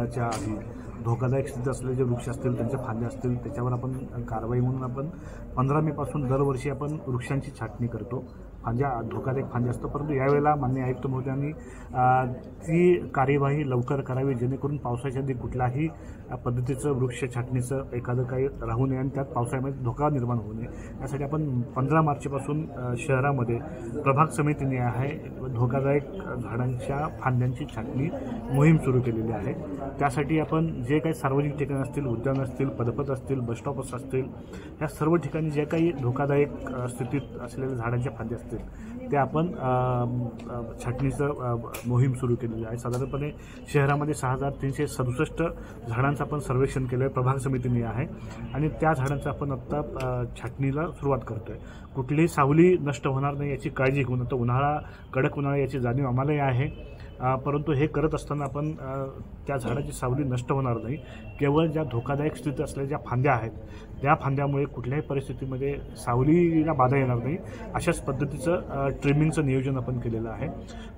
पावसाळ्याच्या आधी धोकादायक स्थितीत असलेले जे वृक्ष असतील, त्यांच्या फांद्या असतील, त्याच्यावर आपण कारवाई म्हणून आपण 15 मे पासून दरवर्षी आपण वृक्षांची छाटणी करतो. फांद्या धोकादायक फांद्या असतो, परंतु यावेळेला माननीय आयुक्त महोदयांनी ती कार्यवाही लवकर करावी, जेणेकरून पावसाच्या आधी कुठल्याही पद्धतीचं वृक्ष छाटणीचं एखादं काही राहू नये आणि त्यात पावसाळ्यामध्ये धोका निर्माण होऊ नये. यासाठी आपण 15 मार्चपासून शहरामध्ये प्रभाग समितीने आहे धोकादायक झाडांच्या फांद्यांची छाटणी मोहीम सुरू केलेली आहे. त्यासाठी आपण जे काही सार्वजनिक ठिकाणं असतील, उद्यान असतील, पदपथ असतील, बसस्टॉप्स असतील, या सर्व ठिकाणी जे काही धोकादायक स्थितीत असलेल्या झाडांच्या फांद्या असतील ते आपण छाटणीचं मोहीम सुरू केलेली आहे. साधारणपणे शहरामध्ये 6367 झाडांचं आपण सर्वेक्षण केलं आहे, प्रभाग समितीने आहे, आणि त्या झाडांचं आपण आत्ता छाटणीला सुरुवात करतो आहे. कुठलीही सावली नष्ट होणार नाही याची काळजी घेऊन, आता उन्हाळा कडक उन्हाळा याची जाणीव आम्हालाही आहे, परंतु हे करत असताना आपण त्या झाडाची सावली नष्ट होणार नाही. केवळ ज्या धोकादायक स्थितीत असलेल्या ज्या फांद्या आहेत त्या फांद्यामुळे कुठल्याही परिस्थितीमध्ये सावलीला बाधा येणार नाही अशाच पद्धतीचं ट्रिमिंगचं नियोजन आपण केलेलं आहे.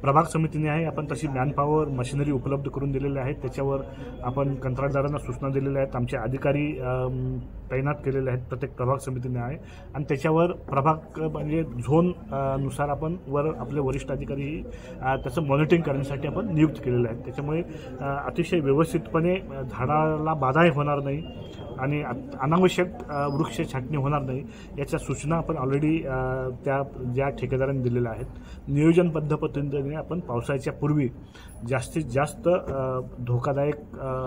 प्रभाग समितीने आहे आपण तशी मॅनपॉवर मशिनरी उपलब्ध करून दिलेली आहे. त्याच्यावर आपण कंत्राटदारांना सूचना दिलेल्या आहेत, आमचे अधिकारी तैनात केलेले आहेत प्रत्येक प्रभाग समितीने आहे, आणि त्याच्यावर प्रभाग म्हणजे झोन नुसार आपण आपले वरिष्ठ अधिकारी त्याचं मॉनिटरिंग करण्यासाठी आपण नियुक्त केलेले आहेत. त्याच्यामुळे अतिशय व्यवस्थितपणे झाडाला बाधाही होणार नाही आणि अनावश्यक वृक्ष छाटणी होणार नाही याच्या सूचना आपण ऑलरेडी त्या ज्या ठेकेदारांनी दिलेल्या आहेत. नियोजनबद्ध पद्धतीने आपण पावसाळ्याच्या पूर्वी जास्तीत जास्त धोकादायक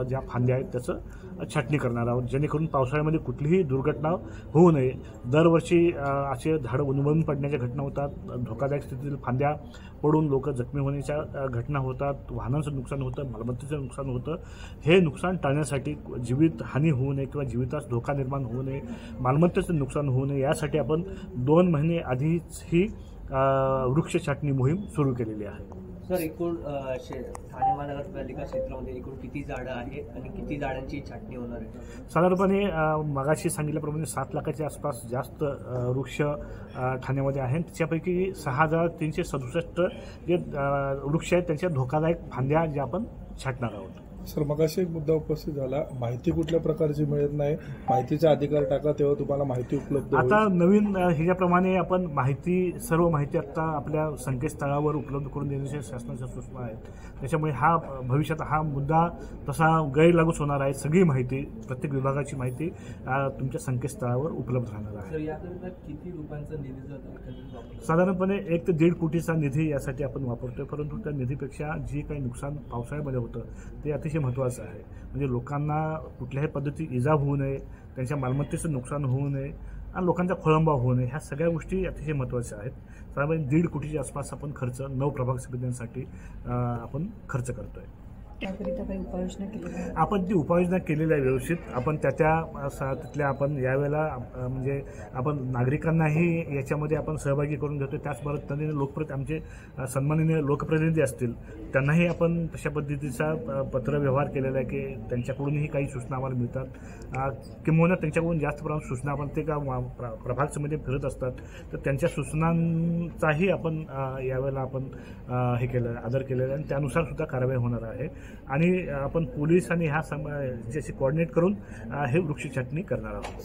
ज्या फांद्या आहेत त्याचं छाटणी करणार आहोत, जेणेकरून पावसाळ्यामध्ये कुठलीही दुर्घटना होऊ नये. दरवर्षी असे झाडं उन्मळून पडण्याच्या घटना होतात, धोकादायक स्थितीतील फांद्या पडून लोक जखमी होण्याच्या घटना होतात, वाहनांचं नुकसान होतं, मालमत्तेचं नुकसान होतं. हे नुकसान टाळण्यासाठी जीवित हानी होऊ नये किंवा जीवितास धोका निर्माण होऊ नये, मालमत्तेचं नुकसान होऊ नये यासाठी आपण 2 महिने आधीच ही वृक्ष छाटणी मोहीम सुरू केलेली आहे. सर, एकूण ठाणे महानगरपालिका क्षेत्रामध्ये एकूण किती झाडं आहेत आणि किती झाडांची छाटणी होणार आहे? साधारणपणे मगाशी सांगितल्याप्रमाणे 7 लाखाच्या आसपास जास्त वृक्ष ठाण्यामध्ये आहेत. त्याच्यापैकी 6367 जे वृक्ष आहेत त्यांच्या धोकादायक फांद्या ज्या आपण छाटणार आहोत. सर, मगाशी एक मुद्दा उपस्थित झाला, माहिती कुठल्या प्रकारची मिळत नाही, माहितीचा अधिकार टाका तेव्हा तुम्हाला माहिती उपलब्ध होईल. आता नवीन ह्याच्याप्रमाणे आपण सर्व माहिती आता आपल्या संकेतस्थळावर उपलब्ध करून देण्याच्या शासनाच्या सूचना आहेत. त्याच्यामुळे भविष्यात हा मुद्दा तसा गैरलागूच होणार आहे. सगळी माहिती, प्रत्येक विभागाची माहिती तुमच्या संकेतस्थळावर उपलब्ध राहणार आहे. किती रुपयांचा निधी? साधारणपणे 1 ते 1.5 कोटीचा निधी यासाठी आपण वापरतोय, परंतु त्या निधीपेक्षा जी काही नुकसान पावसाळ्यामध्ये होतं ते अतिशय महत्त्वाचं आहे. म्हणजे लोकांना कुठल्याही पद्धती इजा होऊ नये, त्यांच्या मालमत्तेचं नुकसान होऊ नये आणि लोकांचा खोळंबा होऊ नये, ह्या सगळ्या गोष्टी अतिशय महत्त्वाच्या आहेत. साधारण 1.5 कोटीच्या आसपास आपण खर्च 9 प्रभाग समित्यांसाठी आपण खर्च करतोय. आपण ती उपाययोजना केलेली आहे व्यवस्थित. आपण तिथल्या आपण यावेळेला म्हणजे आपण नागरिकांनाही याच्यामध्ये आपण सहभागी करून घेतो. त्याचबरोबर आमचे सन्माननीय लोकप्रतिनिधी असतील त्यांनाही आपण तशा पद्धतीचा पत्रव्यवहार केलेला आहे की त्यांच्याकडूनही काही सूचना आम्हाला मिळतात, किंवा त्यांच्याकडून जास्त प्रमाणात सूचना आपण ते का प्रभाग समिती फिरत असतात, तर त्यांच्या सूचनांचाही आपण यावेळेला आपण हे केलं आदर केलेला आहे आणि त्यानुसार सुद्धा कारवाई होणार आहे. आणि आपण पोलीस आणि ह्या ज्याशी कोऑर्डिनेट करून हे वृक्ष छाटणी करणार आहोत.